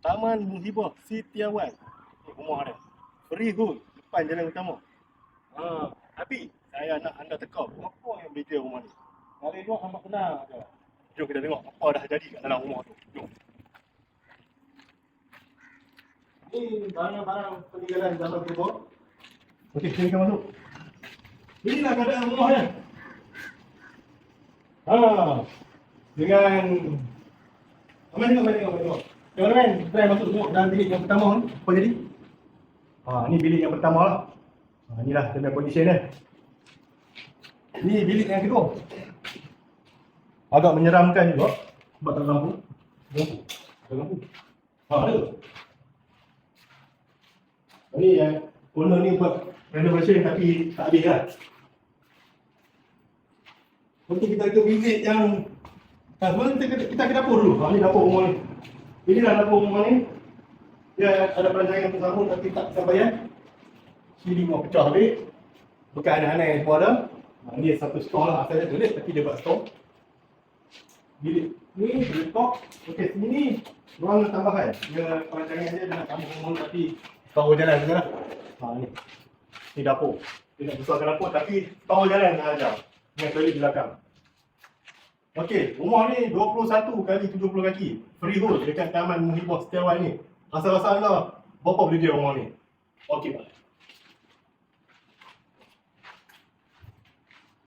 Taman Muhibah Setiawan. Ni rumah dia. Freehold depan jalan utama. Tapi saya nak anda teka apa yang beza rumah ni. Dari luar nampak tenang je. Jom kita tengok apa dah jadi kat dalam rumah tu. Jom. Ni barang-barang peninggalan zaman purba. Okey, sini kita masuk. Inilah keadaan rumahnya. Dengan Mari tengok. Cameraman, try masuk tengok dalam bilik yang pertama ni. Apa jadi? Ni bilik yang pertama lah. Inilah dia punya condition dia. Ni bilik yang kedua. Agak menyeramkan juga. Sebab tak ada lampu. Ada lampu. Ada. Ni yang owner ni buat renovation tapi tak habis lah. Nanti kita visit yang sebenarnya kita ke dapur dulu. Ni dapur rumah ni. Inilah dapur rumah ni. Dia ada perancangan bersambung tapi tak sampai. Sini mau pecah habis. Bukan anak-anak yang semua ada. Ni satu store lah. Asalnya tulis tapi dia buat store. Bilik ni boleh top. Okey, sini ni ruang tambahan. Dia perancangan dia nak tambah rumah tapi tahu jalan je lah. Ni. Ni dapur. Dia nak besarkan dapur tapi tahu jalan sahaja. Dengan toilet di belakang. Okey, rumah ni 21 kali 70 kaki. Freehold dekat Taman Muhibah Setiawan ni. Asal-asal anda berapa beli dia rumah ni? Okey,